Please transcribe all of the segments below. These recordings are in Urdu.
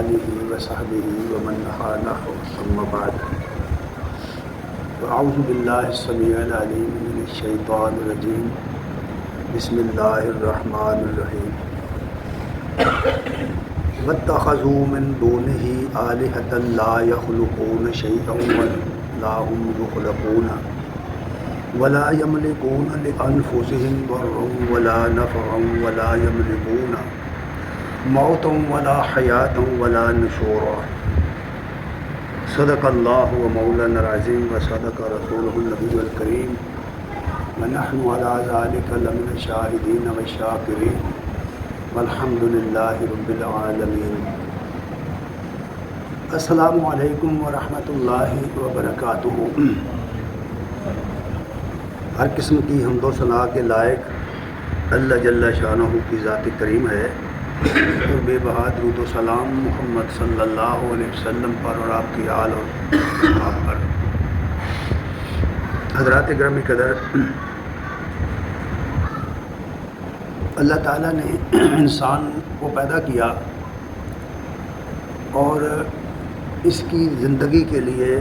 آلہ وصحبہ ومن نہانہ ثم بعد اعوذ باللہ السمیع العلیم من الشیطان الرجیم بسم اللہ الرحمن الرحیم واتخذوا من دونہ آلہۃ لا یخلقون شیئا ولا هم یخلقون ولا يملكون لأنفسهم ضرا ولا نفعا ولا يملكون موتا ولا حياة ولا نشورا صدق اللہ ومولانا العظیم وصدق رسولہ النبی الکریم ونحن على ذلك لمن الشاہدین والشاکرین والحمد للہ رب العالمین۔ السلام علیکم ورحمۃ اللہ وبرکاتہ۔ ہر قسم کی حمد و ثنا کے لائق اللہ جل شانہ کی ذات کریم ہے، اور بے بہا درود و سلام محمد صلی اللہ علیہ وسلم پر اور آپ کی آل اور صحاب پر۔ حضرات گرامی قدر، اللہ تعالیٰ نے انسان کو پیدا کیا اور اس کی زندگی کے لیے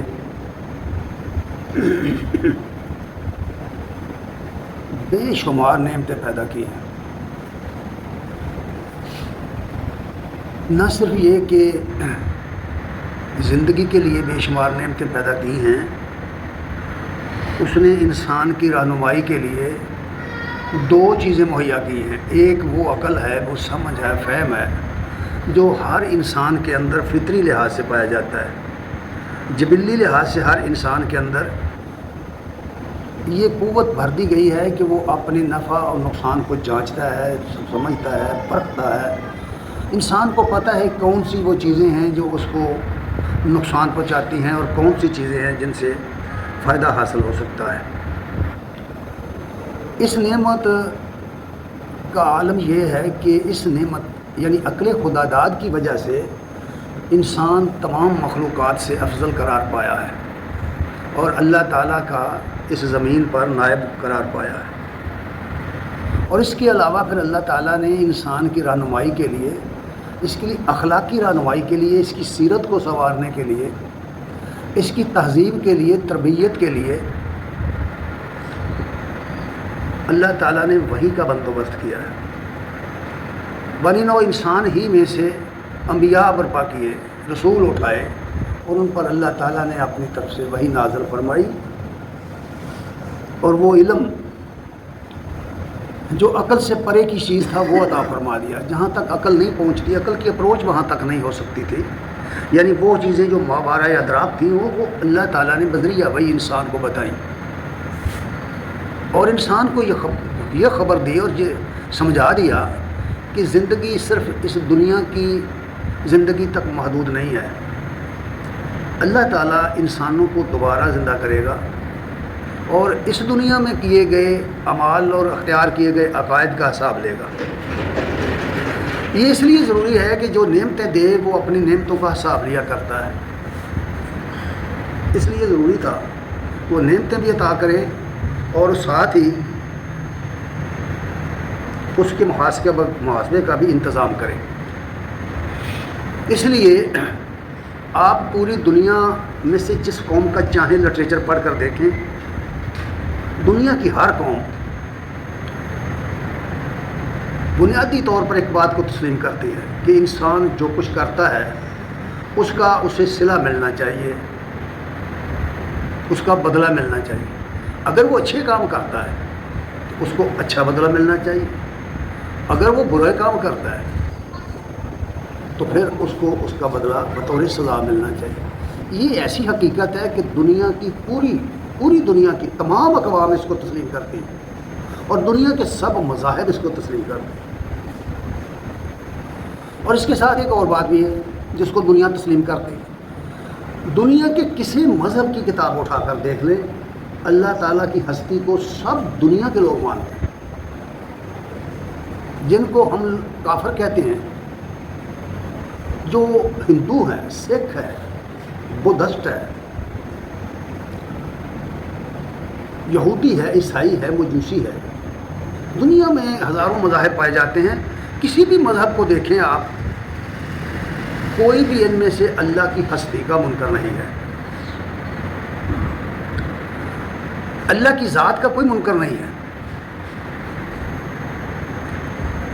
بے شمار نعمتیں پیدا کی ہیں۔ نہ صرف یہ کہ زندگی کے لیے بے شمار نعمتیں پیدا کی ہیں، اس نے انسان کی رہنمائی کے لیے دو چیزیں مہیا کی ہیں۔ ایک وہ عقل ہے، وہ سمجھ ہے، فہم ہے، جو ہر انسان کے اندر فطری لحاظ سے پایا جاتا ہے۔ جبلی لحاظ سے ہر انسان کے اندر یہ قوت بھر دی گئی ہے کہ وہ اپنے نفع اور نقصان کو جانچتا ہے، سمجھتا ہے، پرکھتا ہے۔ انسان کو پتہ ہے کون سی وہ چیزیں ہیں جو اس کو نقصان پہنچاتی ہیں اور کون سی چیزیں ہیں جن سے فائدہ حاصل ہو سکتا ہے۔ اس نعمت کا عالم یہ ہے کہ اس نعمت یعنی عقل خدا داد کی وجہ سے انسان تمام مخلوقات سے افضل قرار پایا ہے اور اللہ تعالیٰ کا اس زمین پر نائب قرار پایا ہے۔ اور اس کے علاوہ پھر اللہ تعالیٰ نے انسان کی رہنمائی کے لیے، اس کے لیے اخلاقی رہنمائی کے لیے، اس کی سیرت کو سنوارنے کے لیے، اس کی تہذیب کے لیے، تربیت کے لیے اللہ تعالیٰ نے وحی کا بندوبست کیا ہے۔ بنی نوع انسان ہی میں سے انبیاء برپا کیے، رسول اٹھائے اور ان پر اللہ تعالیٰ نے اپنی طرف سے وحی نازل فرمائی، اور وہ علم جو عقل سے پرے کی چیز تھا وہ عطا فرما دیا۔ جہاں تک عقل نہیں پہنچتی، عقل کی اپروچ وہاں تک نہیں ہو سکتی تھی، یعنی وہ چیزیں جو ماورائے ادراک تھیں وہ اللہ تعالیٰ نے بذریعہ وہی انسان کو بتائیں، اور انسان کو یہ خبر دی اور یہ سمجھا دیا کہ زندگی صرف اس دنیا کی زندگی تک محدود نہیں ہے۔ اللہ تعالیٰ انسانوں کو دوبارہ زندہ کرے گا اور اس دنیا میں کیے گئے اعمال اور اختیار کیے گئے عقائد کا حساب لے گا۔ یہ اس لیے ضروری ہے کہ جو نعمتیں دے وہ اپنی نعمتوں کا حساب لیا کرتا ہے۔ اس لیے ضروری تھا وہ نعمتیں بھی عطا کرے اور ساتھ ہی اس کے محاسبے کا بھی انتظام کرے۔ اس لیے آپ پوری دنیا میں سے جس قوم کا چاہیں لٹریچر پڑھ کر دیکھیں، دنیا کی ہر قوم بنیادی طور پر ایک بات کو تسلیم کرتی ہے کہ انسان جو کچھ کرتا ہے اس کا اسے صلہ ملنا چاہیے، اس کا بدلہ ملنا چاہیے۔ اگر وہ اچھے کام کرتا ہے تو اس کو اچھا بدلہ ملنا چاہیے، اگر وہ برے کام کرتا ہے تو پھر اس کو اس کا بدلہ بطور سزا ملنا چاہیے۔ یہ ایسی حقیقت ہے کہ دنیا کی پوری دنیا کی تمام اقوام اس کو تسلیم کرتی ہیں اور دنیا کے سب مذاہب اس کو تسلیم کرتے ہیں۔ اور اس کے ساتھ ایک اور بات بھی ہے جس کو دنیا تسلیم کرتی ہے۔ دنیا کے کسی مذہب کی کتاب اٹھا کر دیکھ لیں، اللہ تعالیٰ کی ہستی کو سب دنیا کے لوگ مانتے ہیں۔ جن کو ہم کافر کہتے ہیں، جو ہندو ہیں، سکھ ہے، بدھسٹ ہے، یہودی ہے، عیسائی ہے، مجوسی ہے، دنیا میں ہزاروں مذاہب پائے جاتے ہیں۔ کسی بھی مذہب کو دیکھیں آپ، کوئی بھی ان میں سے اللہ کی ہستی کا منکر نہیں ہے، اللہ کی ذات کا کوئی منکر نہیں ہے۔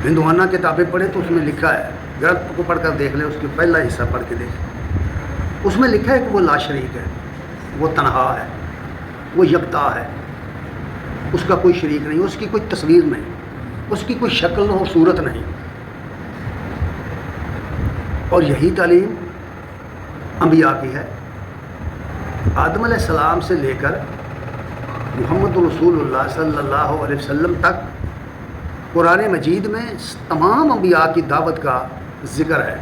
ہندوانہ کتابیں پڑھے تو اس میں لکھا ہے، گرنتھ کو پڑھ کر دیکھ لیں، اس کے پہلا حصہ پڑھ کے دیکھ، اس میں لکھا ہے کہ وہ لا شریک ہے، وہ تنہا ہے، وہ یکتا ہے، اس کا کوئی شریک نہیں، اس کی کوئی تصویر نہیں، اس کی کوئی شکل اور صورت نہیں۔ اور یہی تعلیم انبیاء کی ہے۔ آدم علیہ السلام سے لے کر محمد رسول اللہ صلی اللہ علیہ وسلم تک قرآن مجید میں تمام انبیاء کی دعوت کا ذکر ہے،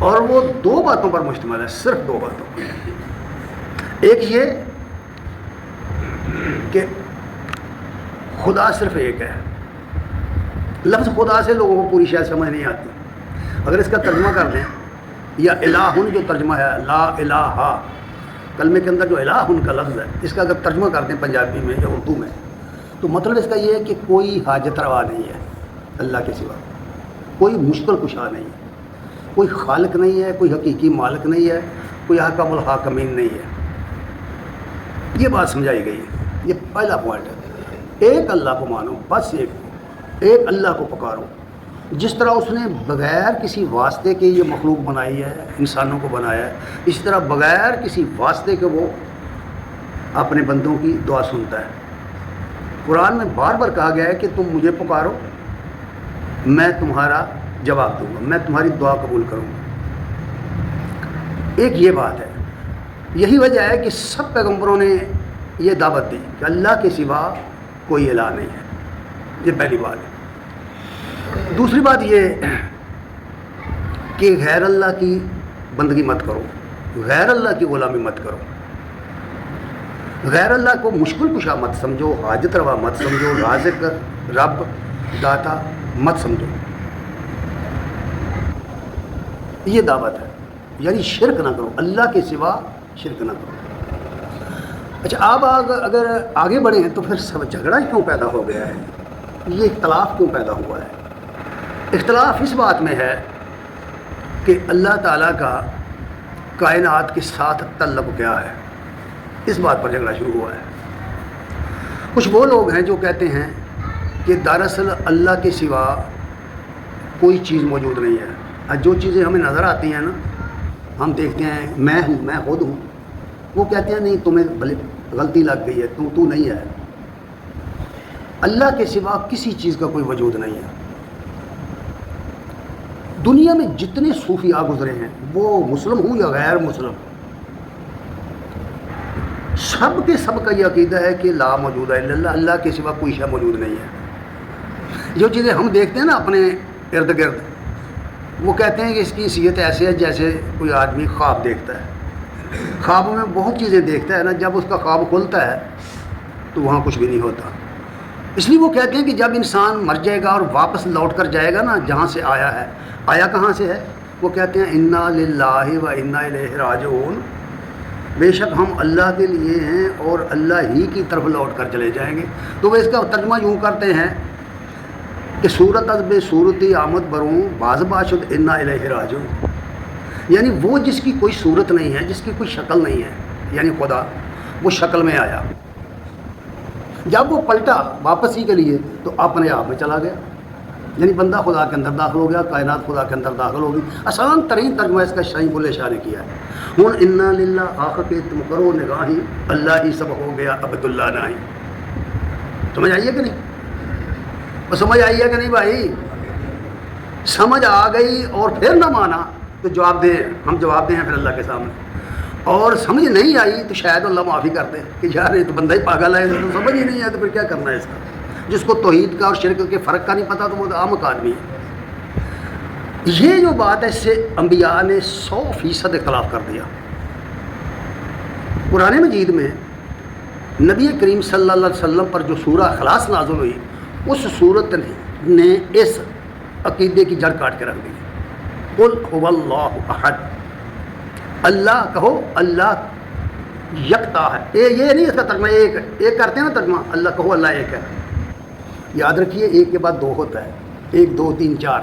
اور وہ دو باتوں پر مشتمل ہے، صرف دو باتوں پر۔ ایک یہ کہ خدا صرف ایک ہے۔ لفظ خدا سے لوگوں کو پوری شاید سمجھ نہیں آتی۔ اگر اس کا ترجمہ کر دیں، یا الہن جو ترجمہ ہے، لا الہ، کلمے کے اندر جو الہن کا لفظ ہے، اس کا اگر ترجمہ کر دیں پنجابی میں یا اردو میں، تو مطلب اس کا یہ ہے کہ کوئی حاجت روا نہیں ہے اللہ کے سوا، کوئی مشکل کشا نہیں ہے، کوئی خالق نہیں ہے، کوئی حقیقی مالک نہیں ہے، کوئی حکم الحاکمین نہیں ہے۔ یہ بات سمجھائی گئی ہے، یہ پہلا پوائنٹ ہے۔ ایک اللہ کو مانو، بس ایک اللہ کو پکارو۔ جس طرح اس نے بغیر کسی واسطے کے یہ مخلوق بنائی ہے، انسانوں کو بنایا ہے، اسی طرح بغیر کسی واسطے کے وہ اپنے بندوں کی دعا سنتا ہے۔ قرآن میں بار بار کہا گیا ہے کہ تم مجھے پکارو، میں تمہارا جواب دوں گا، میں تمہاری دعا قبول کروں گا۔ ایک یہ بات ہے، یہی وجہ ہے کہ سب پیغمبروں نے یہ دعوت دی کہ اللہ کے سوا کوئی الہ نہیں ہے۔ یہ پہلی بات ہے۔ دوسری بات یہ کہ غیر اللہ کی بندگی مت کرو، غیر اللہ کی غلامی مت کرو، غیر اللہ کو مشکل کشا مت سمجھو، حاجت روا مت سمجھو، رازق، رب، داتا مت سمجھو۔ یہ دعوت ہے، یعنی شرک نہ کرو، اللہ کے سوا شرک نہ کرو۔ اچھا، آپ اگر آگے بڑھے ہیں تو پھر سب جھگڑا کیوں پیدا ہو گیا ہے؟ یہ اختلاف کیوں پیدا ہوا ہے؟ اختلاف اس بات میں ہے کہ اللہ تعالیٰ کا کائنات کے ساتھ تعلق کیا ہے، اس بات پر جھگڑا شروع ہوا ہے۔ کچھ وہ لوگ ہیں جو کہتے ہیں کہ دراصل اللہ کے سوا کوئی چیز موجود نہیں ہے۔ جو چیزیں ہمیں نظر آتی ہیں نا، ہم دیکھتے ہیں میں ہوں، میں خود ہوں، وہ کہتے ہیں نہیں تمہیں بھلے غلطی لگ گئی ہے، تو نہیں ہے۔ اللہ کے سوا کسی چیز کا کوئی وجود نہیں ہے۔ دنیا میں جتنے صوفیاء گزرے ہیں، وہ مسلم ہوں یا غیر مسلم، سب کے سب کا یہ عقیدہ ہے کہ لا موجود ہے الا اللہ، اللہ کے سوا کوئی شے موجود نہیں ہے۔ جو چیزیں ہم دیکھتے ہیں نا اپنے ارد گرد، وہ کہتے ہیں کہ اس کی حیثیت ایسے ہے جیسے کوئی آدمی خواب دیکھتا ہے۔ خواب میں بہت چیزیں دیکھتا ہے نا، جب اس کا خواب کھلتا ہے تو وہاں کچھ بھی نہیں ہوتا۔ اس لیے وہ کہتے ہیں کہ جب انسان مر جائے گا اور واپس لوٹ کر جائے گا نا جہاں سے آیا ہے، آیا کہاں سے ہے، وہ کہتے ہیں انا للہ و انا الیہ راجعون، بے شک ہم اللہ کے لیے ہیں اور اللہ ہی کی طرف لوٹ کر چلے جائیں گے۔ تو وہ اس کا ترجمہ یوں کرتے ہیں کہ صورت از بے صورتی آمد بروں باز باشد انا الیہ راجعون، یعنی وہ جس کی کوئی صورت نہیں ہے، جس کی کوئی شکل نہیں ہے، یعنی خدا وہ شکل میں آیا، جب وہ پلٹا واپس ہی کے لیے تو اپنے آپ میں چلا گیا، یعنی بندہ خدا کے اندر داخل ہو گیا، کائنات خدا کے اندر داخل ہوگی۔ آسان ترین ترجمہ اس کا شاہی بلے شاہ نے کیا ہے۔ ہوں انا للہ آخر کے تم کرو نگاہی، اللہ ہی سب ہو گیا عبداللہ نہیں۔ سمجھ آئیے کہ نہیں؟ وہ سمجھ آئی ہے کہ نہیں بھائی؟ سمجھ آ گئی اور پھر نہ مانا تو جواب دیں، ہم جواب دیں پھر اللہ کے سامنے۔ اور سمجھ نہیں آئی تو شاید اللہ معافی کرتے کہ یار یہ تو بندہ ہی پاگل ہے، تو سمجھ ہی نہیں ہے تو پھر کیا کرنا ہے اس کا۔ جس کو توحید کا اور شرک کے فرق کا نہیں پتہ تو وہ عام آدمی ہے۔ یہ جو بات ہے اس سے انبیاء نے 100% اختلاف کر دیا۔ قرآن مجید میں نبی کریم صلی اللہ علیہ وسلم پر جو سورہ اخلاص نازل ہوئی، اس صورت نے اس عقیدے کی جڑ کاٹ کے رکھ دی۔ قل هو اللہ احد، اللہ کہو اللہ یکتا ہے۔ یہ نہیں اس کا ترجمہ ایک کرتے ہیں نا ترجمہ، اللہ کہو اللہ ایک ہے۔ یاد رکھیے ایک کے بعد دو ہوتا ہے، 1 2 3 4،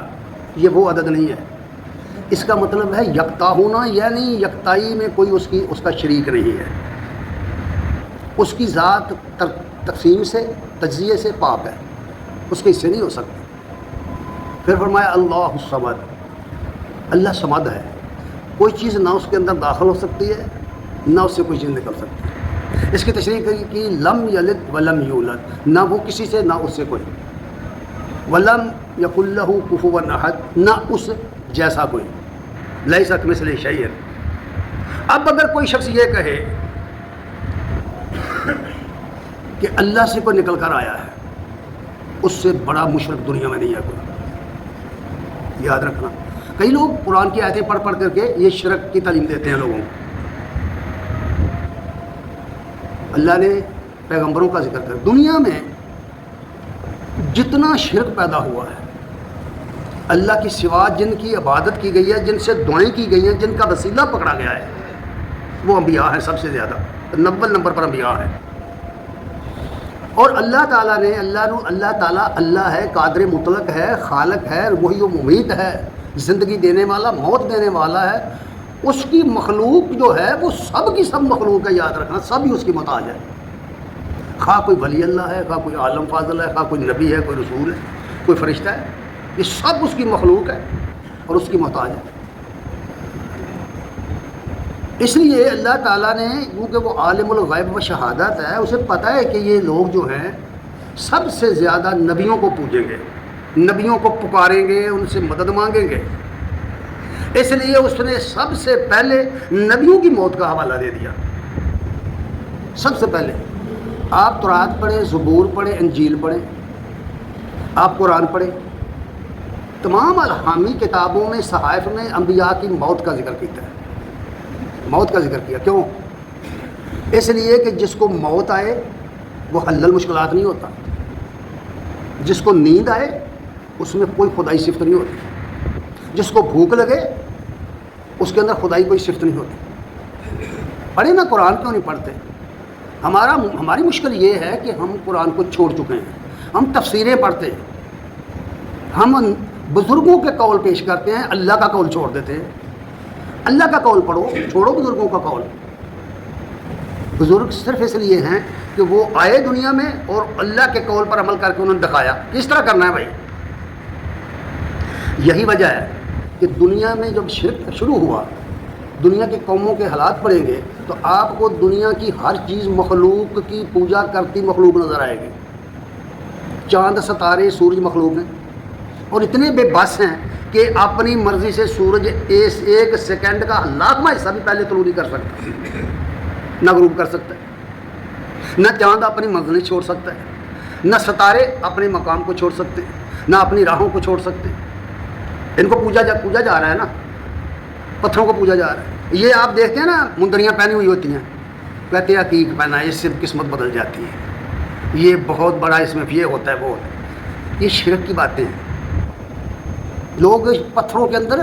یہ وہ عدد نہیں ہے۔ اس کا مطلب ہے یکتا ہونا، یعنی یکتائی میں کوئی اس کا شریک نہیں ہے، اس کی ذات تقسیم سے تجزیے سے پاک ہے، اس کے حصے نہیں ہو سکتے۔ پھر فرمایا اللہ الصمد، اللہ صمد ہے، کوئی چیز نہ اس کے اندر داخل ہو سکتی ہے نہ اس سے کوئی چیز نکل سکتی ہے۔ اس کی تشریح کی لم یلد ولم یولد، نہ وہ کسی سے نہ اس سے کوئی، ولم یکن لہ کفوا احد، نہ اس جیسا کوئی، لیس کمثلہ شیء۔ اب اگر کوئی شخص یہ کہے کہ اللہ سے کوئی نکل کر آیا ہے، اس سے بڑا مشرک دنیا میں نہیں ہے کوئی، یاد رکھنا۔ کئی لوگ قرآن کی آیتیں پڑھ پڑھ کر کے یہ شرک کی تعلیم دیتے ہیں لوگوں کو۔ اللہ نے پیغمبروں کا ذکر کر، دنیا میں جتنا شرک پیدا ہوا ہے، اللہ کی سوا جن کی عبادت کی گئی ہے، جن سے دعائیں کی گئی ہیں، جن کا وسیلہ پکڑا گیا ہے، وہ انبیاء ہیں سب سے زیادہ، 90 نمبر پر انبیاء ہیں۔ اور اللہ تعالیٰ نے اللہ تعالیٰ اللہ ہے، قادر مطلق ہے، خالق ہے، وہی و ممیت ہے، زندگی دینے والا، موت دینے والا ہے۔ اس کی مخلوق جو ہے وہ سب کی سب مخلوق ہے، یاد رکھنا، سب ہی اس کی محتاج ہے، خواہ کوئی ولی اللہ ہے، خواہ کوئی عالم فاضل ہے، خواہ کوئی نبی ہے، کوئی رسول ہے، کوئی فرشتہ ہے، یہ سب اس کی مخلوق ہے اور اس کی محتاج ہے۔ اس لیے اللہ تعالیٰ نے، کیونکہ وہ عالم الغیب و شہادت ہے، اسے پتہ ہے کہ یہ لوگ جو ہیں سب سے زیادہ نبیوں کو پوجیں گے، نبیوں کو پکاریں گے، ان سے مدد مانگیں گے، اس لیے اس نے سب سے پہلے نبیوں کی موت کا حوالہ دے دیا۔ سب سے پہلے آپ تورات پڑھیں، زبور پڑھیں، انجیل پڑھیں، آپ قرآن پڑھیں، تمام الہامی کتابوں میں، صحائف میں انبیاء کی موت کا ذکر کیا ہے، موت کا ذکر کیا۔ کیوں؟ اس لیے کہ جس کو موت آئے وہ حل المشکلات نہیں ہوتا، جس کو نیند آئے اس میں کوئی خدائی صفت نہیں ہوتی، جس کو بھوک لگے اس کے اندر خدائی کوئی صفت نہیں ہوتی۔ پڑھے نا، قرآن کیوں نہیں پڑھتے؟ ہماری مشکل یہ ہے کہ ہم قرآن کو چھوڑ چکے ہیں، ہم تفسیریں پڑھتے ہیں، ہم بزرگوں کے قول پیش کرتے ہیں، اللہ کا قول چھوڑ دیتے ہیں۔ اللہ کا قول پڑھو، چھوڑو بزرگوں کا قول۔ بزرگ صرف اس لیے ہیں کہ وہ آئے دنیا میں اور اللہ کے قول پر عمل کر کے انہوں نے دکھایا کس طرح کرنا ہے بھائی۔ یہی وجہ ہے کہ دنیا میں جب شرک شروع ہوا، دنیا کے قوموں کے حالات پڑھیں گے تو آپ کو دنیا کی ہر چیز مخلوق کی پوجا کرتی مخلوق نظر آئے گی۔ چاند، ستارے، سورج مخلوق ہیں، اور اتنے بے بس ہیں کہ اپنی مرضی سے سورج ایک سیکنڈ کا لاکھواں حصہ بھی پہلے طلوع نہیں کر سکتا، نہ غروب کر سکتا ہے، نہ چاند اپنی منزل چھوڑ سکتا ہے، نہ ستارے اپنے مقام کو چھوڑ سکتے، نہ اپنی راہوں کو چھوڑ سکتے۔ ان کو پوجا جا رہا ہے نا، پتھروں کو پوجا جا رہا ہے۔ یہ آپ دیکھتے ہیں نا، مندریاں پہنی ہوئی ہوتی ہیں، کہتے ہیں عقیق پہنا ہے، اس سے قسمت بدل جاتی ہے، یہ بہت بڑا اس میں یہ ہوتا ہے، وہ ہوتا ہے۔ یہ شرک کی باتیں ہیں۔ لوگ پتھروں کے اندر،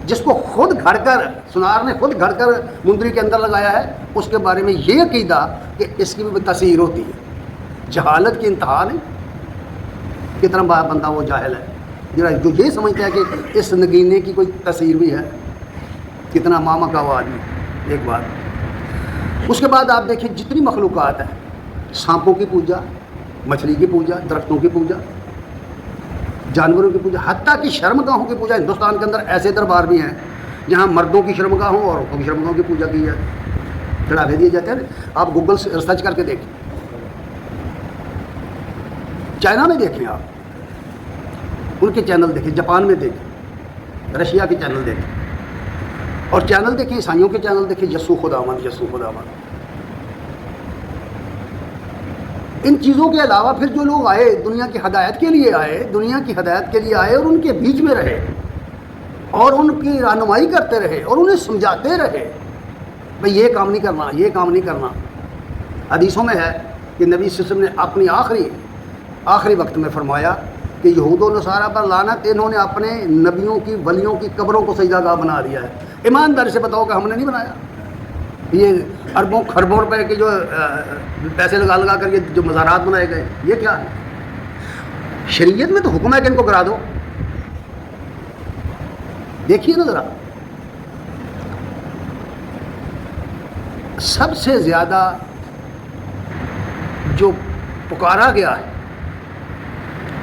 جس کو خود گھڑ کر سنار نے خود گھڑ کر مندری کے اندر لگایا ہے، اس کے بارے میں یہ عقیدہ کہ اس کی بھی تاثیر ہوتی ہے۔ جہالت کی انتہا نہیں، کتنا بڑا بندہ وہ جاہل ہے جو یہ سمجھتا ہے کہ اس نگینے کی کوئی تاثیر بھی ہے، کتنا ماما کا وہ آدمی۔ ایک بات، اس کے بعد آپ دیکھیں جتنی مخلوقات ہیں، سانپوں کی پوجا، مچھلی کی پوجا، درختوں کی پوجا، جانوروں کی پوجا، حتیٰ کہ شرمگاہوں کی پوجا۔ ہندوستان کے اندر ایسے دربار بھی ہیں جہاں مردوں کی شرمگاہوں اور عورتوں کی شرمگاہوں کی پوجا کی جاتی ہے، چڑھاوے دیے جاتے ہیں۔ آپ گوگل سے ریسرچ کر کے دیکھیں، چائنا میں دیکھیں، آپ ان کے چینل دیکھیں، جاپان میں دیکھیں، رشیا کے چینل دیکھیں، اور چینل دیکھیں عیسائیوں کے چینل دیکھیں، یسوع خداوند، یسوع خداوند۔ ان چیزوں کے علاوہ پھر جو لوگ آئے دنیا کی ہدایت کے لیے آئے، دنیا کی ہدایت کے لیے آئے اور ان کے بیچ میں رہے اور ان کی رہنمائی کرتے رہے اور انہیں سمجھاتے رہے، بھئی یہ کام نہیں کرنا، یہ کام نہیں کرنا۔ حدیثوں میں ہے کہ نبی صلی اللہ علیہ وسلم نے اپنی آخری وقت میں فرمایا کہ یہود و نصارہ پر لعنت، انہوں نے اپنے نبیوں کی، ولیوں کی قبروں کو سجدہ گاہ بنا دیا ہے۔ ایمانداری سے بتاؤ کہ ہم نے نہیں بنایا۔ یہ اربوں خربوں روپے کے جو پیسے لگا کر کے جو مزارات بنائے گئے، یہ کیا ہے؟ شریعت میں تو حکم ہے کہ ان کو کرا دو، دیکھیے نا ذرا، سب سے زیادہ جو پکارا گیا ہے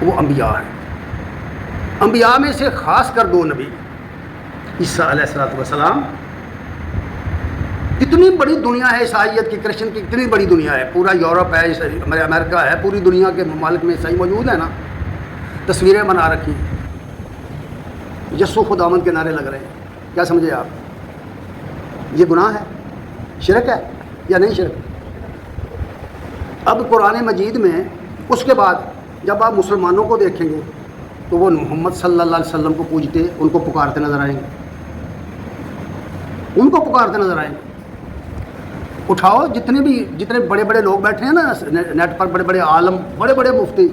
وہ انبیاء ہیں. انبیاء میں سے خاص کر 2 نبی، عیسیٰ علیہ السلام. کتنی بڑی دنیا ہے عیسائیت کی، کرسچن کی کتنی بڑی دنیا ہے، پورا یورپ ہے، امریکہ ہے، پوری دنیا کے ممالک میں عیسائی موجود ہیں نا. تصویریں بنا رکھی ہیں، یسوع خداوند کے نعرے لگ رہے ہیں. کیا سمجھے آپ؟ یہ گناہ ہے، شرک ہے یا نہیں شرک؟ اب قرآن مجید میں اس کے بعد جب آپ مسلمانوں کو دیکھیں گے تو وہ محمد صلی اللہ علیہ وسلم کو پوجتے، ان کو پکارتے نظر آئیں گے، ان کو پکارتے نظر آئیں گے. اٹھاؤ جتنے بڑے بڑے لوگ بیٹھے ہیں نا نیٹ پر، بڑے بڑے عالم، بڑے بڑے مفتی،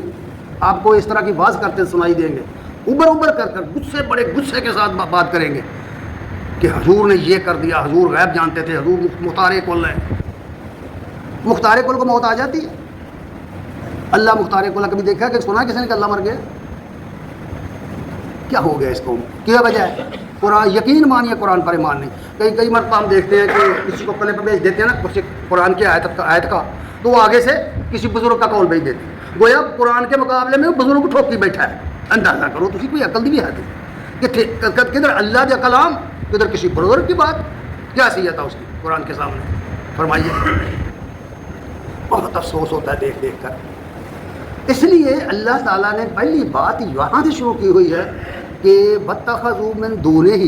آپ کو اس طرح کی بات کرتے سنائی دیں گے، ابر کر غصے، بڑے غصے کے ساتھ بات کریں گے کہ حضور نے یہ کر دیا، حضور غیب جانتے تھے، حضور مختار کل ہے. مختار کل کو موت آ جاتی ہے؟ اللہ مختار کل کبھی دیکھا کہ سنا کسی نے کہ اللہ مر گیا؟ کیا ہو گیا اس کو؟ کیا وجہ ہے؟ قرآن یقین مانیے، قرآن پر ایمان نہیں. کئی مرتبہ ہم دیکھتے ہیں کہ کسی کو کلے پر بھیج دیتے ہیں نا کسی قرآن کی آیت کا، تو وہ آگے سے کسی بزرگ کا قول بھیج دیتے ہیں، گویا قرآن کے مقابلے میں بزرگ ٹھوک کے بیٹھا ہے. اندازہ کرو تو کوئی عقل بھی ہے کہ کدھر اللہ کا کلام، کدھر کسی بزرگ کی بات. کیا حیثیت ہے اس کی قرآن کے سامنے؟ فرمائیے. بہت افسوس ہوتا ہے دیکھ دیکھ کر. اس لیے اللہ تعالیٰ نے پہلی بات یہاں سے شروع کی ہوئی ہے کہ وَاتَّخَذُوا مِن دُونِهِ،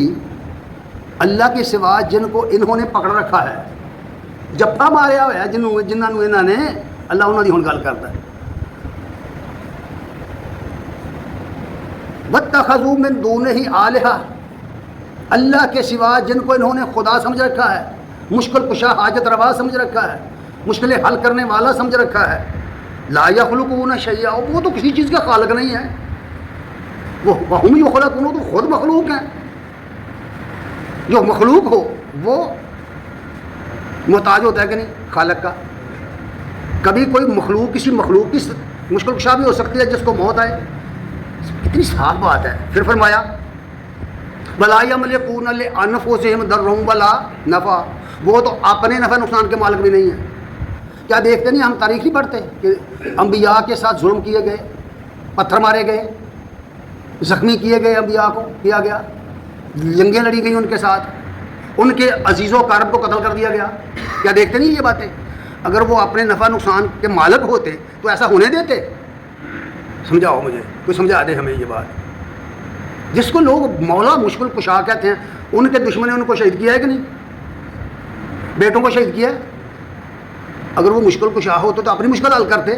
اللہ کے سوا جن کو انہوں نے پکڑ رکھا ہے، جپا ماریا ہوا ہے جنہوں انہوں نے، اللہ انہوں کی ہن گل کرتا ہے. وَاتَّخَذُوا مِن دُونِهِ آلِهَةً، اللہ کے سوا جن کو انہوں نے خدا سمجھ رکھا ہے، مشکل کشا حاجت روا سمجھ رکھا ہے، مشکلیں حل کرنے والا سمجھ رکھا ہے. لا یخلقون شیئا، وہ تو کسی چیز کا خالق نہیں ہے. وہم یخلقون، تو خود مخلوق ہیں. جو مخلوق ہو وہ محتاج ہوتا ہے کہ نہیں خالق کا؟ کبھی کوئی مخلوق کسی مخلوق کی مشکل کشا بھی ہو سکتی ہے جس کو موت آئے. اتنی صاف بات ہے. پھر فرمایا ولا یملکون لانفسہم ضرا ولا نفع، وہ تو اپنے نفع نقصان کے مالک بھی نہیں ہیں. کیا دیکھتے نہیں ہم تاریخ نہیں پڑھتے کہ انبیاء کے ساتھ ظلم کیے گئے، پتھر مارے گئے، زخمی کیے گئے، انبیاء کو کیا گیا، جنگیں لڑی گئیں ان کے ساتھ، ان کے عزیز و اقارب کو قتل کر دیا گیا. کیا دیکھتے نہیں یہ باتیں؟ اگر وہ اپنے نفع نقصان کے مالک ہوتے تو ایسا ہونے دیتے؟ سمجھاؤ مجھے، کوئی سمجھا دے ہمیں یہ بات. جس کو لوگ مولا مشکل کشا کہتے ہیں، ان کے دشمن نے ان کو شہید کیا ہے کہ نہیں؟ بیٹوں کو شہید کیا ہے. اگر وہ مشکل کشا ہوتے تو اپنی مشکل حل کرتے.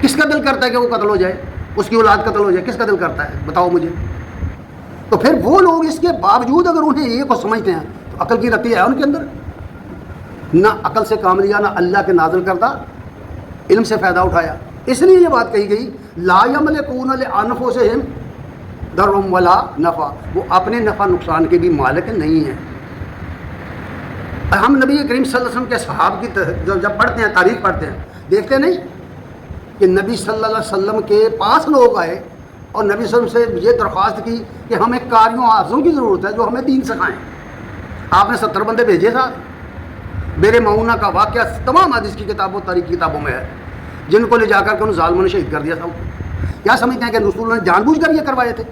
کس کا دل کرتا ہے کہ وہ قتل ہو جائے، اس کی اولاد قتل ہو جائے؟ کس کا دل کرتا ہے بتاؤ مجھے. تو پھر وہ لوگ اس کے باوجود اگر انہیں یہ کو سمجھتے ہیں تو عقل کی رتی ہے ان کے اندر؟ نہ عقل سے کام لیا، نہ اللہ کے نازل کردہ علم سے فائدہ اٹھایا. اس لیے یہ بات کہی گئی لا یملکون لانفسہم ضرا ولا نفع، وہ اپنے نفع نقصان کے بھی مالک نہیں ہیں. ہم نبی کریم صلی اللہ علیہ وسلم کے صحابہ کی جب پڑھتے ہیں، تاریخ پڑھتے ہیں، دیکھتے نہیں کہ نبی صلی اللہ علیہ وسلم کے پاس لوگ آئے اور نبی صلی اللہ علیہ وسلم سے یہ درخواست کی کہ ہمیں قاریوں حافظوں کی ضرورت ہے جو ہمیں دین سکھائیں. آپ نے 70 بندے بھیجے ساتھ. بیر معونہ کا واقعہ تمام حدیث کی کتابوں، تاریخ کی کتابوں میں ہے، جن کو لے جا کر کے ان ظالموں نے شہید کر دیا تھا. کیا سمجھتے ہیں کہ رسول اللہ نے جان بوجھ کر یہ کروائے تھے؟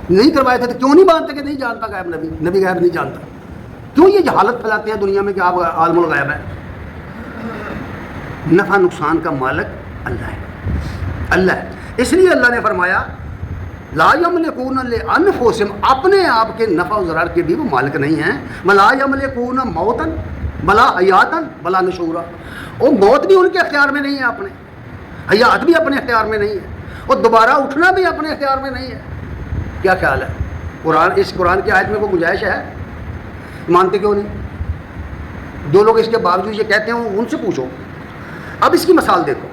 نہیں کروائے تھے. تو کیوں نہیں مانتے کہ نہیں جانتا غیب نبی غیب نہیں جانتا؟ کیوں یہ جہالت پھیلاتے ہیں دنیا میں کہ آپ عالم الغیب ہیں؟ نفع نقصان کا مالک اللہ ہے، اللہ ہے. اس لیے اللہ نے فرمایا لا یملکون لانفسہم، اپنے آپ کے نفع و ضرر کے بھی وہ مالک نہیں ہیں. ولا یملکون موتا بلا حیاتا بلا نشورا، وہ موت بھی ان کے اختیار میں نہیں ہے، اپنے حیات بھی اپنے اختیار میں نہیں ہے، اور دوبارہ اٹھنا بھی اپنے اختیار میں نہیں ہے. کیا خیال ہے؟ اس قرآن کی آیت میں کوئی گنجائش ہے؟ مانتے کیوں نہیں؟ جو لوگ اس کے باوجود یہ کہتے ہیں ان سے پوچھو. اب اس کی مثال دیکھو.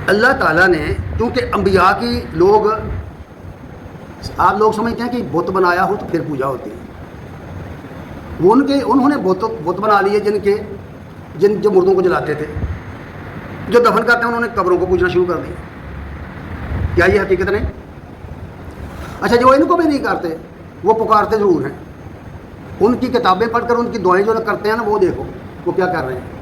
اللہ تعالیٰ نے کیونکہ انبیاء کی آپ لوگ سمجھتے ہیں کہ بت بنایا ہو تو پھر پوجا ہوتی ہے. وہ انہوں نے بت بنا لیے جو مردوں کو جلاتے تھے، جو دفن کرتے ہیں انہوں نے قبروں کو پوجنا شروع کر دیا. کیا یہ حقیقت نہیں؟ اچھا جو ان کو بھی نہیں کرتے وہ پکارتے ضرور ہیں. ان کی کتابیں پڑھ کر ان کی دعائیں جو کرتے ہیں نا وہ دیکھو وہ کیا کر رہے ہیں.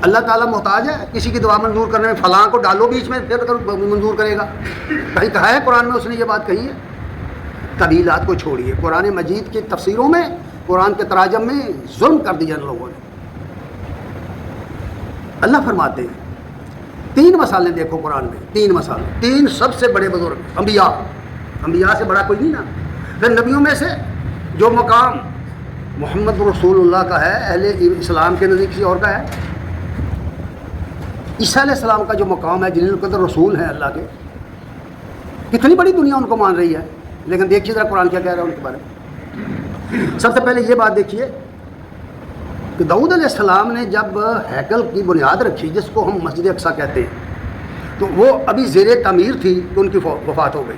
اللہ تعالیٰ محتاج ہے کسی کی دعا منظور کرنے میں؟ فلاں کو ڈالو بیچ میں پھر منظور کرے گا. کہیں کہا ہے قرآن میں اس نے یہ بات کہی ہے؟ طویلات کو چھوڑیے، قرآن مجید کی تفسیروں میں، قرآن کے تراجم میں ظلم کر دیا ان لوگوں نے. اللہ فرماتے ہیں 3 مسالے دیکھو قرآن میں، 3 مسالے، 3 سب سے بڑے بزرگ انبیاء سے بڑا کوئی نہیں نا. پھر نبیوں میں سے جو مقام محمد رسول اللہ کا ہے، اہل اسلام کے نزدیک کسی اور کا ہے. عیسیٰ علیہ السلام کا جو مقام ہے، جلیل القدر رسول ہیں اللہ کے، کتنی بڑی دنیا ان کو مان رہی ہے. لیکن دیکھیے ذرا قرآن کیا کہہ رہا ہے ان کے بارے میں. سب سے پہلے یہ بات دیکھیے کہ داؤد علیہ السلام نے جب ہیکل کی بنیاد رکھی، جس کو ہم مسجد اقصیٰ کہتے ہیں، تو وہ ابھی زیر تعمیر تھی تو ان کی وفات ہو گئی.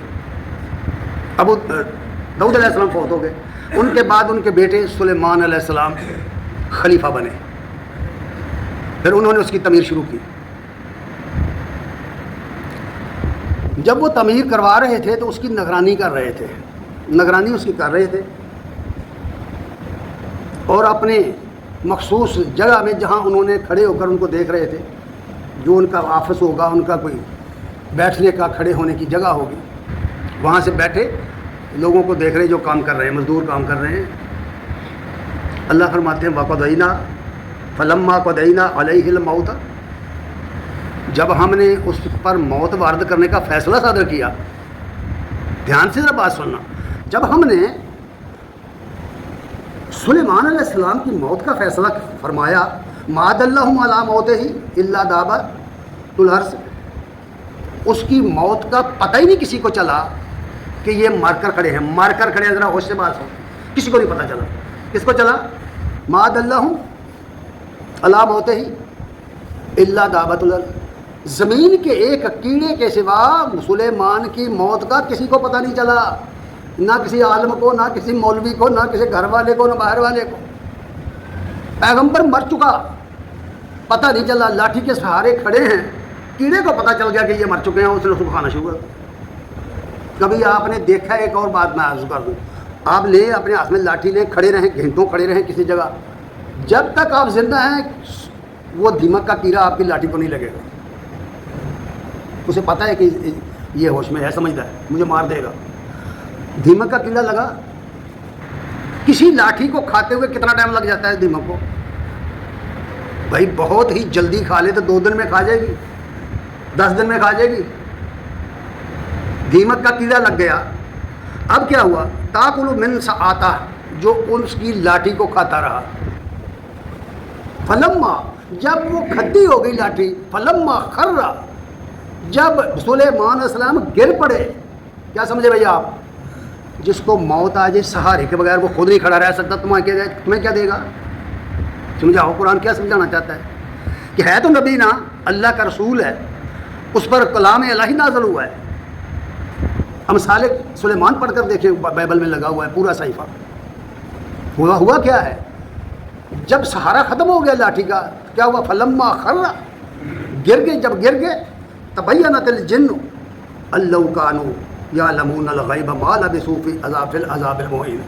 داؤد علیہ السلام فوت ہو گئے. ان کے بعد ان کے بیٹے سلیمان علیہ السلام خلیفہ بنے. پھر انہوں نے اس کی تعمیر شروع کی. جب وہ تعمیر کروا رہے تھے تو اس کی نگرانی کر رہے تھے، نگرانی اس کی کر رہے تھے، اور اپنے مخصوص جگہ میں جہاں انہوں نے کھڑے ہو کر ان کو دیکھ رہے تھے، جو ان کا آفس ہوگا، ان کا کوئی بیٹھنے کا کھڑے ہونے کی جگہ ہوگی، وہاں سے بیٹھے لوگوں کو دیکھ رہے جو کام کر رہے ہیں، مزدور کام کر رہے ہیں. اللہ فرماتے ہیں وَقَضَيْنَا فَلَمَّا قَضَيْنَا عَلَيْهِ الْمَوْتَ، جب ہم نے اس پر موت وارد کرنے کا فیصلہ صادر کیا. دھیان سے ذرا بات سننا. جب ہم نے سلیمان علیہ السلام کی موت کا فیصلہ فرمایا، مَا دَلَّهُمْ عَلَىٰ مَوْتِهِ إِلَّا دَابَةُ الْأَرْضِ، اس کی موت کا پتہ ہی نہیں کسی کو چلا کہ یہ مر کر کھڑے ہیں. مر کر کھڑے ہیں، ذرا ہوش سے بات سن. کسی کو نہیں پتہ چلا. کس کو چلا؟ مَا دَلَّهُمْ عَلَىٰ مَوْتِهِ إِلَّا دَابَةُ الْأَرْضِ، زمین کے ایک کیڑے کے سوا سلیمان کی موت کا کسی کو پتہ نہیں چلا. نہ کسی عالم کو، نہ کسی مولوی کو، نہ کسی گھر والے کو، نہ باہر والے کو. پیغمبر مر چکا، پتہ نہیں چلا. لاٹھی کے سہارے کھڑے ہیں، کیڑے کو پتہ چل گیا کہ یہ مر چکے ہیں، اس نے صبح کھانا شروع کر دیا. کبھی آپ نے دیکھا، ایک اور بات میں عرض کر دوں، آپ لیں اپنے ہاتھ میں لاٹھی لیں، کھڑے رہیں، گھنٹوں کھڑے رہیں کسی جگہ، جب تک آپ زندہ ہیں وہ دیمک کا کیڑا آپ کی لاٹھی کو نہیں لگے گا. اسے پتہ ہے کہ یہ ہوش میں ہے، سمجھتا ہے مجھے مار دے گا. دیمک کا کیڑا لگا، کسی لاٹھی کو کھاتے ہوئے کتنا ٹائم لگ جاتا ہے دیمک کو؟ بھائی بہت ہی جلدی کھا لے تو 2 دن میں کھا جائے گی، 10 دن میں کھا جائے گی. دیمک کا کیڑا لگ گیا. اب کیا ہوا؟ تاکل من سآتا، جو اس کی لاٹھی کو کھاتا رہا. فلما، جب وہ کھدی ہو گئی لاٹھی، فلما خرّا، جب سلیمان علیہ السلام گر پڑے. کیا سمجھے بھائی آپ؟ جس کو موت آ جائے سہارے کے بغیر وہ خود نہیں کھڑا رہ سکتا، تمہیں کیا دے گا؟ سمجھاؤ قرآن کیا سمجھانا چاہتا ہے؟ کہ ہے تو نبی نا، اللہ کا رسول ہے، اس پر کلام الہی نازل ہوا ہے. امثال سلیمان پڑھ کر دیکھیں، بائبل میں لگا ہوا ہے پورا صحیفہ. ہوا کیا ہے؟ جب سہارا ختم ہو گیا لاٹھی کا، کیا ہوا؟ فلما خرّا، گر گئے. جب گر گئے، تبینت الجن ان لو کانوا یعلمون الغیب ما لبثوا فی العذاب المہین.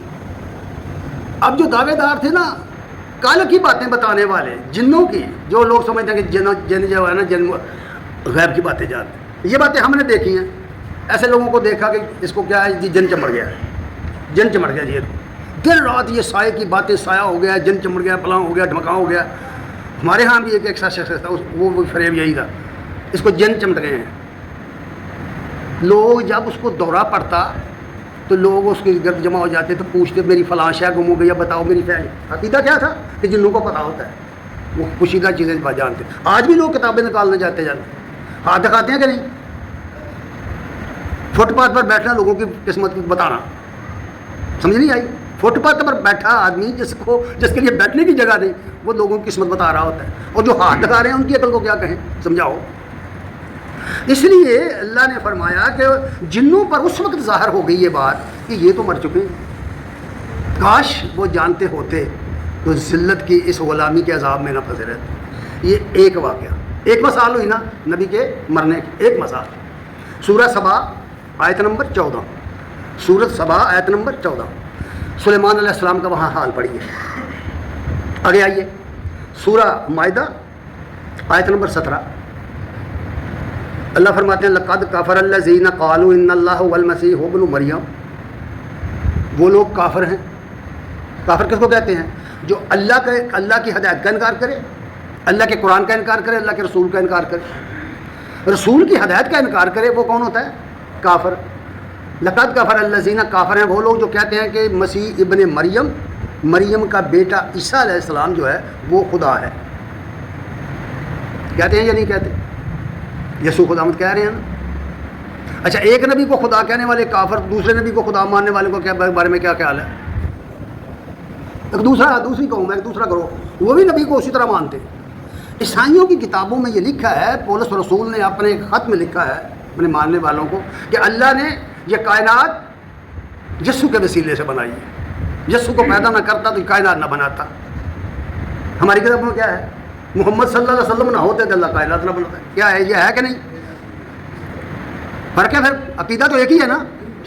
اب جو دعوے دار تھے نا، کل کی باتیں بتانے والے، جنوں کی، جو لوگ سمجھتے ہیں کہ جن جو ہے نا، جن غیب کی باتیں جانتے ہیں، یہ باتیں ہم نے دیکھی ہیں. ایسے لوگوں کو دیکھا کہ اس کو کیا ہے جی، جن چمڑ گیا ہے، جن چمڑ گیا جی، دن رات یہ سائے کی باتیں، سایہ ہو گیا، جن چمڑ گیا، پلاؤ ہو گیا، ڈھمکاؤ ہو گیا. ہمارے ہاں بھی ایک ایسا شخص تھا، وہ فریب یہی تھا، اس کو جن چمٹ گئے ہیں. لوگ جب اس کو دورہ پڑتا تو لوگ اس کے گرد جمع ہو جاتے تو پوچھتے میری فلاں شے گم ہو گئی، بتاؤ میری فیل. عقیدہ کیا تھا کہ جن لوگوں کو پتہ ہوتا ہے، وہ پوشیدہ چیزیں جانتے. آج بھی لوگ کتابیں نکالنے جاتے ہاتھ دکھاتے ہیں کہ نہیں. فٹ پاتھ پر بیٹھنا لوگوں کی قسمت بتانا، سمجھ نہیں آئی؟ فٹ پاتھ پر بیٹھا آدمی جس کے لیے بیٹھنے کی جگہ نہیں، وہ لوگوں کی قسمت بتا رہا ہوتا ہے. اور جو ہاتھ دکھا رہے ہیں ان کی عقل کو کیا کہیں؟ سمجھاؤ. اس لیے اللہ نے فرمایا کہ جنوں پر اس وقت ظاہر ہو گئی یہ بات کہ یہ تو مر چکے ہیں. کاش وہ جانتے ہوتے تو ذلت کی اس غلامی کے عذاب میں نہ پھنسے رہتے. یہ ایک واقعہ، ایک مثال ہوئی نا نبی کے مرنے کی، ایک مثال. سورہ سبا آیت نمبر 14. سورۃ سبا آیت نمبر 14. سلیمان علیہ السلام کا وہاں حال پڑھیے. آگے آئیے سورہ مائدہ آیت نمبر 17. اللہ فرماتے ہیں لقد کفر الذین قالوا ان اللہ هو المسیح ابن مریم. وہ لوگ کافر ہیں. کافر کس کو کہتے ہیں؟ جو اللہ کی ہدایت کا انکار کرے, اللہ کے قرآن کا انکار کرے, اللہ کے رسول کا انکار کرے. رسول کی ہدایت کا انکار کرے وہ کون ہوتا ہے؟ کافر. لقد کفر الذین, کافر ہیں وہ لوگ جو کہتے ہیں کہ مسیح ابن مریم کا بیٹا عیسیٰ علیہ السلام جو ہے وہ خدا ہے. کہتے ہیں یا نہیں کہتے؟ یسوع خداوند کہہ رہے ہیں نا. اچھا, ایک نبی کو خدا کہنے والے کافر, دوسرے نبی کو خدا ماننے والے کو کیا بارے میں کیا خیال ہے؟ ایک دوسری قوم ہے, ایک دوسرا گروہ, وہ بھی نبی کو اسی طرح مانتے. عیسائیوں کی کتابوں میں یہ لکھا ہے, پولس رسول نے اپنے خط میں لکھا ہے اپنے ماننے والوں کو کہ اللہ نے یہ کائنات یسوع کے وسیلے سے بنائی ہے. یسوع کو پیدا نہ کرتا تو یہ کائنات نہ بناتا. ہماری کتابوں میں کیا ہے؟ محمد صلی اللہ علیہ وسلم نہ ہوتے تو اللہ کائنات نہ بناتا. کیا ہے, یہ ہے کہ نہیں؟ فرق ہے. پھر عقیدہ تو ایک ہی ہے نا,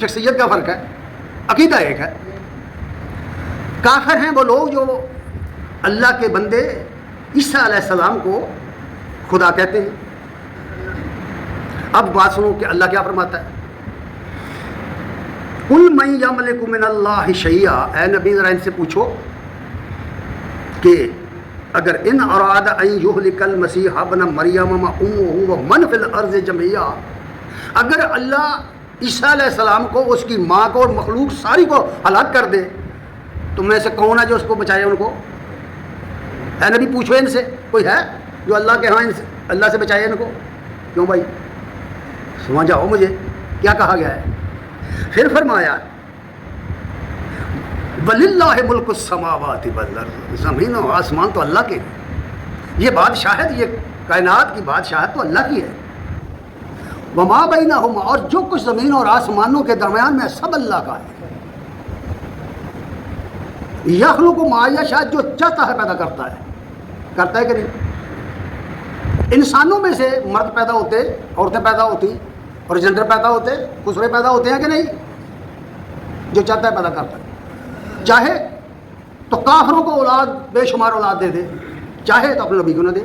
شخصیت کا فرق ہے, عقیدہ ایک ہے. کافر ہیں وہ لوگ جو اللہ کے بندے عیسیٰ علیہ السلام کو خدا کہتے ہیں. اب بات سنو کہ اللہ کیا فرماتا ہے. قل من یملک من اللہ شیئا, اے نبی ذرا ان سے پوچھو کہ اگر ان اراد ان یہلک المسیح ابن مریم وامہ ومن فی الارض جميعا, اگر اللہ عیسیٰ علیہ السلام کو, اس کی ماں کو اور مخلوق ساری کو ہلاک کر دے تو میں سے کون ہے جو اس کو بچائے ان کو؟ اے نبی پوچھو ان سے, کوئی ہے جو اللہ کے ہاں ان سے, اللہ سے بچائے ان کو؟ کیوں بھائی, سمجھاؤ مجھے کیا کہا گیا ہے. پھر فرمایا وَلِلَّهِ مُلْكُ السَّمَاوَاتِ وَالْأَرْضِ, زمین و آسمان تو اللہ کے ہیں. یہ بادشاہت, یہ کائنات کی بادشاہت تو اللہ کی ہے. وَمَا بَيْنَهُمَا, اور جو کچھ زمین اور آسمانوں کے درمیان میں سب اللہ کا ہے. یخلق ما یشاء, جو چاہتا ہے پیدا کرتا ہے کہ نہیں؟ انسانوں میں سے مرد پیدا ہوتے, عورتیں پیدا ہوتی, اور جنڈر پیدا ہوتے, خسرے پیدا ہوتے ہیں کہ نہیں؟ جو چاہتا ہے پیدا کرتا ہے. چاہے تو کافروں کو اولاد بے شمار اولاد دے دے, چاہے تو اپنے نبی کو نہ دے.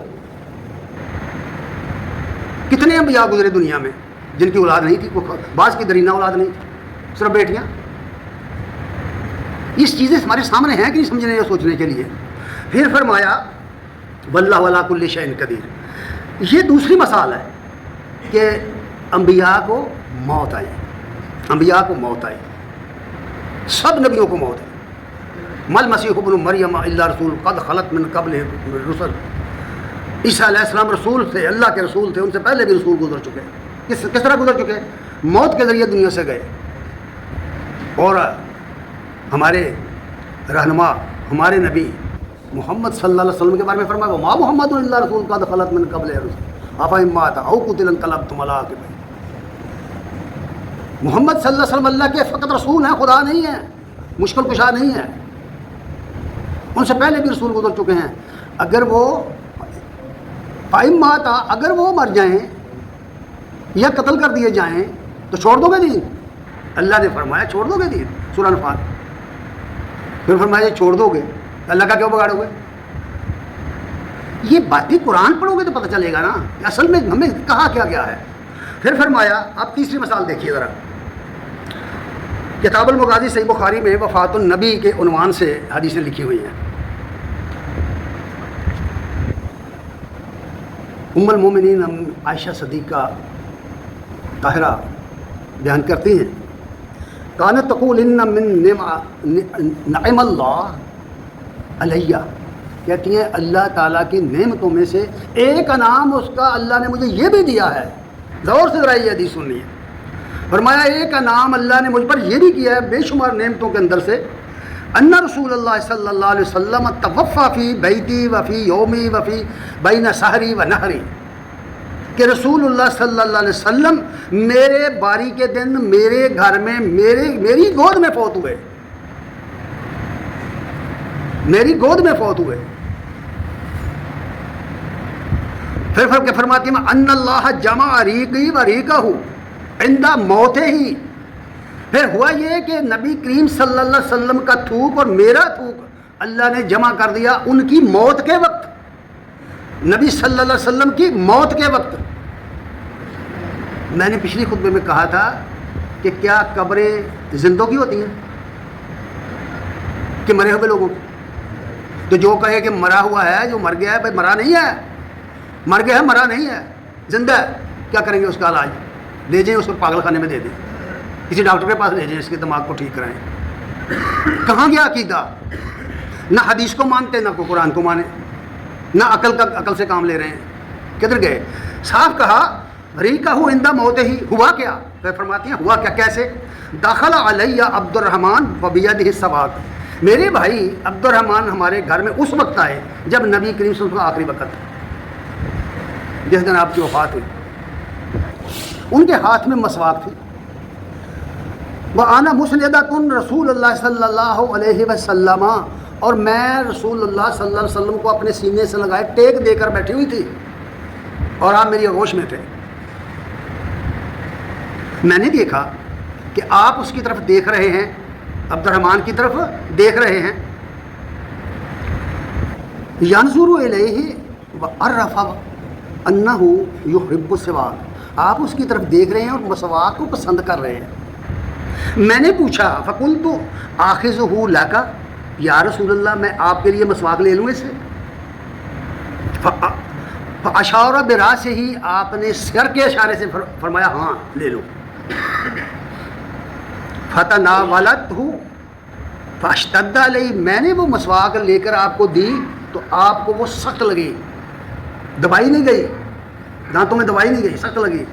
کتنے انبیاء گزرے دنیا میں جن کی اولاد نہیں تھی, بعض کی درینہ اولاد نہیں تھی, صرف بیٹیاں. اس چیزیں ہمارے سامنے ہیں کہ نہیں سمجھنے یا سوچنے کے لیے. پھر فرمایا واللہ علی کل شیء قدیر. یہ دوسری مثال ہے کہ انبیاء کو موت آئی, انبیاء کو موت آئی, سب نبیوں کو موت آئی. مل مسیح ابن مریم الا رسول قد خلت من قبل الرسل. عیسیٰ علیہ السلام رسول تھے, اللہ کے رسول تھے, ان سے پہلے بھی رسول گزر چکے. کس طرح گزر چکے؟ موت کے ذریعے دنیا سے گئے. اور ہمارے رہنما, ہمارے نبی محمد صلی اللہ علیہ وسلم کے بارے میں فرمایا وما محمد الا رسول قد خلت من قبل الرسل افإن مات او قتل انقلبتم علی عقبیکم. محمد صلی اللہ علیہ وسلم اللہ کے فقط رسول ہیں, خدا نہیں ہیں, مشکل کشا نہیں ہے. ان سے پہلے بھی رسول گزر چکے ہیں. اگر وہ فإن مات, اگر وہ مر جائیں یا قتل کر دیے جائیں تو چھوڑ دو گے دین؟ اللہ نے فرمایا چھوڑ دو گے دین, سورہ انفال. پھر فرمایا چھوڑ دو گے, اللہ کا کیوں بگاڑو گے؟ یہ باتیں قرآن پڑھو گے تو پتہ چلے گا نا اصل میں ہمیں کہا کیا گیا ہے. پھر فرمایا, آپ تیسری مثال دیکھیے ذرا. کتاب المغازی صحیح بخاری میں وفات النبی کے عنوان سے حدیثیں لکھی ہوئی ہیں. ام المومنین عائشہ صدیقہ طاہرہ بیان کرتی ہیں کانت تقول ان من نعم اللہ علیہ, کہتی ہیں اللہ تعالیٰ کی نعمتوں میں سے ایک انعام اس کا اللہ نے مجھے یہ بھی دیا ہے. زور سے ذرا یہ حدیث سننی ہے. فرمایا ایک انعام اللہ نے مجھ پر یہ بھی کیا ہے بے شمار نعمتوں کے اندر سے, ان رسول اللہ صلی اللہ علیہ وسلم توفی فی بیتی وفی یومی وفی بین سحری و نحری, کہ رسول اللہ صلی اللہ علیہ وسلم میرے باری کے دن میرے گھر میں میری گود میں فوت ہوئے, میری گود میں فوت ہوئے. پھر فرماتی ہیں ان اللہ جمع ریقی و ریقہ عند موتہ ہی, پھر ہوا یہ کہ نبی کریم صلی اللہ علیہ وسلم کا تھوک اور میرا تھوک اللہ نے جمع کر دیا ان کی موت کے وقت، نبی صلی اللہ علیہ وسلم کی موت کے وقت۔ میں نے پچھلی خطبے میں کہا تھا کہ کیا قبریں زندوں کی ہوتی ہیں کہ مرے ہوئے لوگوں کی؟ تو جو کہے کہ مرا ہوا ہے، جو مر گیا ہے، بھائی مرا نہیں ہے، مر گیا ہے، مرا نہیں ہے، زندہ ہے، کیا کریں گے اس کا علاج؟ لے جائیں اس کو پاگل خانے میں دے دیں، کسی ڈاکٹر کے پاس لے جائیں، اس کے دماغ کو ٹھیک کرائیں۔ کہاں گیا عقیدہ؟ نہ حدیث کو مانتے، نہ کوئی قرآن کو مانے، نہ عقل سے کام لے رہے ہیں، کدھر گئے؟ صاف کہا ریقہ عند موت ہی، ہوا کیا؟ پھر فرماتی ہیں ہوا کیا، کیسے؟ داخل علیہ عبد الرحمن وبیدہ السواق، میرے بھائی عبد الرحمن ہمارے گھر میں اس وقت آئے جب نبی کریم صلی اللہ علیہ وسلم کا آخری وقت تھا، جس دن آپ کی وفات ہوئی۔ ان کے ہاتھ میں مسواک تھی، وَأَنَا مُسْنِدَةٌ رسول اللہ صلی اللہ علیہ وسلم، اور میں رسول اللہ صلی اللہ علیہ وسلم کو اپنے سینے سے لگائے ٹیک دے کر بیٹھی ہوئی تھی، اور آپ میری آغوش میں تھے۔ میں نے دیکھا کہ آپ اس کی طرف دیکھ رہے ہیں، عبد الرحمن کی طرف دیکھ رہے ہیں، يَنْظُرُ إِلَيْهِ وَعَرَّفَ أَنَّهُ يُحِبُّ السِّوَاكَ، آپ اس کی طرف دیکھ رہے ہیں اور مسواک کو پسند کر رہے ہیں۔ میں نے پوچھا فَقُلْتُ آخِذُهُ لَكَ، یا رسول اللہ میں آپ کے لیے مسواک لے لوں اسے؟ فَأَشَارَ بِرَأْسِهِ، آپ نے سر کے اشارے سے فرمایا ہاں لے لو۔ فَتَنَاوَلَتْهُ فَاشْتَدَّ عَلَيْهِ، میں نے وہ مسواک لے کر آپ کو دی تو آپ کو وہ سخت لگی، دبائی نہیں گئی، دانتوں میں دبائی نہیں گئی، سخت لگی۔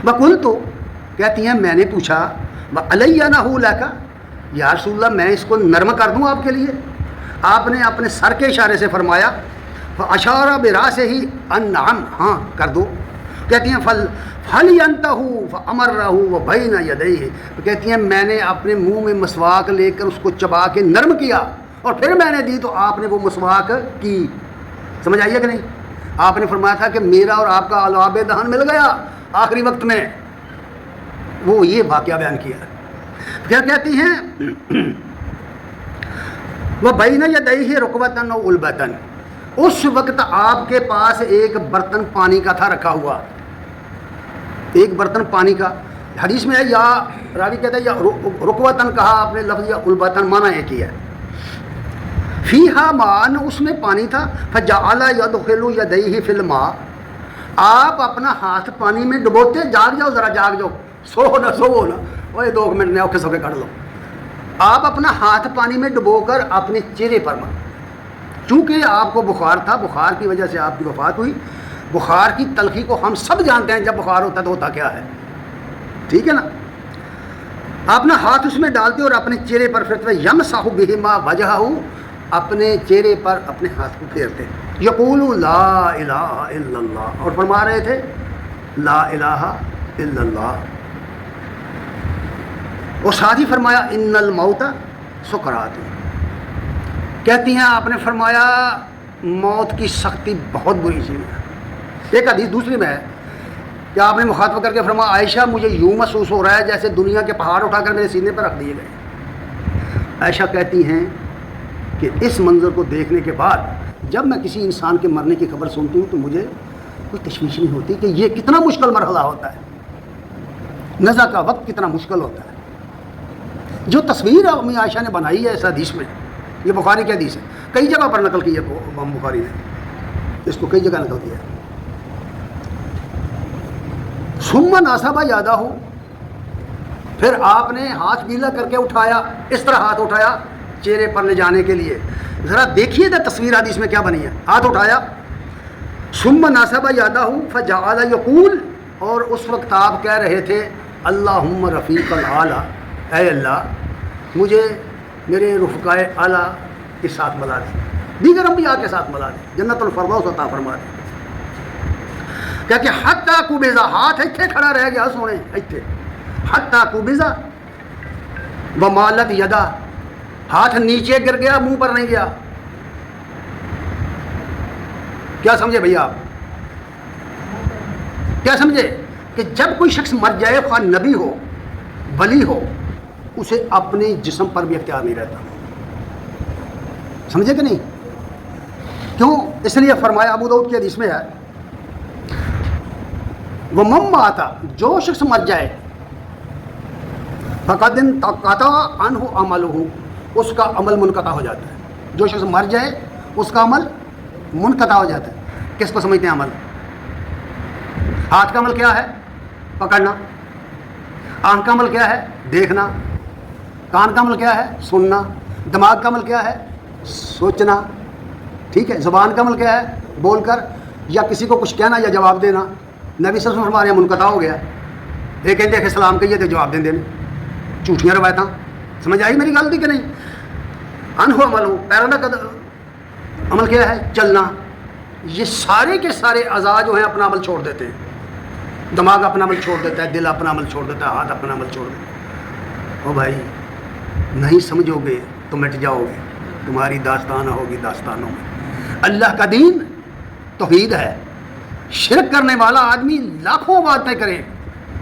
وَقُلْتُ، کہتی ہیں میں نے پوچھا وَأَلَيَّنَهُ لَكَ، یا رسول اللہ میں اس کو نرم کر دوں آپ کے لیے؟ آپ نے اپنے سر کے اشارے سے فرمایا فَأَشَارَ بِرَأْسِهِ أَن نَعَمْ، ہاں کر دو۔ کہتی ہیں فَلْيَنْتَهُ فَأَمَرَّهُ وَبَيْنَ يَدَيْهِ، تو کہتی ہیں میں نے اپنے منہ میں مسواک لے کر اس کو چبا کے نرم کیا اور پھر میں نے دی تو آپ نے وہ مسواک کی۔ سمجھ آئیے کہ نہیں؟ آپ نے فرمایا تھا کہ میرا اور آپ کا علاب دہن مل گیا آخری وقت میں، وہ یہ واقعہ بیان کیا۔ کیا کہتی ہیں وَبَيْنَ يَدَيْهِ رُكْبَةً أَوْ عُلْبَةً، اس وقت آپ کے پاس ایک برتن پانی کا تھا رکھا ہوا، ایک برتن پانی کا، حدیث میں ہے یا راوی کہتا ہے یا رکوتن کہا آپ نے لفظ، یا البتن معنی ایک ہی ہے۔ فیہا مان، اس میں پانی تھا، فجعل یدخل یدیہ فی الماء، آپ اپنا ہاتھ پانی میں ڈبوتے، جاگ جاؤ ذرا، جاگ جاؤ، سو نہ سو نہ، وہ 2 منٹ میں اوکھے سوکھے کر لو۔ آپ اپنا ہاتھ پانی میں ڈبو کر اپنے چہرے پر مار، چونکہ آپ کو بخار تھا، بخار کی وجہ سے آپ کی وفات ہوئی۔ بخار کی تلخی کو ہم سب جانتے ہیں، جب بخار ہوتا ہے تو ہوتا کیا ہے، ٹھیک ہے نا؟ اپنا ہاتھ اس میں ڈالتے اور اپنے چہرے پر پھرتے، یمسح بہما وجہہ، اپنے چہرے پر اپنے ہاتھ کو پھیرتے، یقول لا الہ الا اللہ، اور فرما رہے تھے لا الہ الا اللہ، اور ساتھ ہی فرمایا ان الموت سکرات، کہتی ہیں آپ نے فرمایا موت کی سختی بہت بری چیز ہے۔ ایک حدیث دوسری میں ہے کہ آپ نے مخاطب کر کے فرمایا عائشہ مجھے یوں محسوس ہو رہا ہے جیسے دنیا کے پہاڑ اٹھا کر میرے سینے پر رکھ دیے گئے۔ عائشہ کہتی ہیں کہ اس منظر کو دیکھنے کے بعد جب میں کسی انسان کے مرنے کی خبر سنتی ہوں تو مجھے کوئی تشویش نہیں ہوتی کہ یہ کتنا مشکل مرحلہ ہوتا ہے، نزع کا وقت کتنا مشکل ہوتا ہے۔ جو تصویر امی عائشہ نے بنائی ہے اس حدیث میں، یہ بخاری کی حدیث ہے، کئی جگہ پر نقل کی ہے امام بخاری نے، اس کو کئی جگہ نقل کیا ہے۔ ثم نصب یادہ، پھر آپ نے ہاتھ گیلا کر کے اٹھایا، اس طرح ہاتھ اٹھایا چہرے پر لے جانے کے لیے۔ ذرا دیکھیے نا تصویر حدیث میں کیا بنی ہے، ہاتھ اٹھایا، ثم نصب یادہ فجعل یقول، اور اس وقت آپ کہہ رہے تھے اللہم رفیق الاعلی، اے اللہ مجھے میرے رفقائے اعلیٰ کے ساتھ ملا دے، دیگر انبیاء کے ساتھ ملا دے، جنت الفردوس عطا فرما دے۔ کہ حتیٰ قبضہ، ہاتھ اتنے کھڑا رہ گیا سونے اتنے، حتیٰ قبضہ ومالت یدا، ہاتھ نیچے گر گیا، منہ پر نہیں گیا۔ کیا سمجھے بھیا آپ، کیا سمجھے کہ جب کوئی شخص مر جائے، خواہ نبی ہو، ولی ہو، اسے اپنے جسم پر بھی اختیار نہیں رہتا. سمجھے کہ نہیں؟ کیوں؟ اس لیے فرمایا ابو داؤد کی حدیث میں ہے وَمَن مَّاتَ جو شخص مر جائے فَقَدْ انْقَطَعَ عَنْهُ عَمَلُهُ اس کا عمل منقطع ہو جاتا ہے. جو شخص مر جائے اس کا عمل منقطع ہو جاتا ہے. کس کو سمجھتے ہیں عمل؟ ہاتھ کا عمل کیا ہے؟ پکڑنا. آنکھ کا عمل کیا ہے؟ دیکھنا. کان کا عمل کیا ہے؟ سننا. دماغ کا عمل کیا ہے؟ سوچنا. ٹھیک ہے. زبان کا عمل کیا ہے؟ بول کر یا کسی کو کچھ کہنا یا جواب دینا. نبی صلی اللہ علیہ وسلم ہمارے یہاں منقطع ہو گیا. ایک دیکھ سلام کہیے تو جواب دیں دینے. جھوٹیاں روایتاں. سمجھ آئی میری غلطی کہ نہیں؟ انہو عمل ہو پیرنا کا عمل کیا ہے؟ چلنا. یہ سارے کے سارے اعضاء جو ہیں اپنا عمل چھوڑ دیتے ہیں. دماغ اپنا عمل چھوڑ دیتا ہے, دل اپنا عمل چھوڑ دیتا ہے, ہاتھ اپنا عمل چھوڑ دیتا ہے. او بھائی نہیں سمجھو گے تو مٹ جاؤ گے. تمہاری داستان ہوگی داستانوں میں. اللہ کا دین توحید ہے. شرک کرنے والا آدمی لاکھوں باتیں کرے,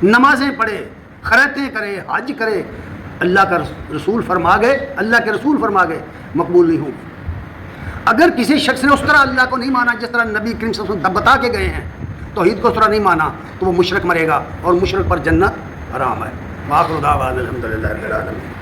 نمازیں پڑھے, خیراتیں کرے, حج کرے, اللہ کے رسول فرما گئے مقبول نہیں ہوگی. اگر کسی شخص نے اس طرح اللہ کو نہیں مانا جس طرح نبی کریم صلی اللہ علیہ وسلم بتا کے گئے ہیں, توحید کو اس طرح نہیں مانا تو وہ مشرک مرے گا, اور مشرک پر جنت حرام ہے. وآخر دعوانا الحمدللہ رب العالمین.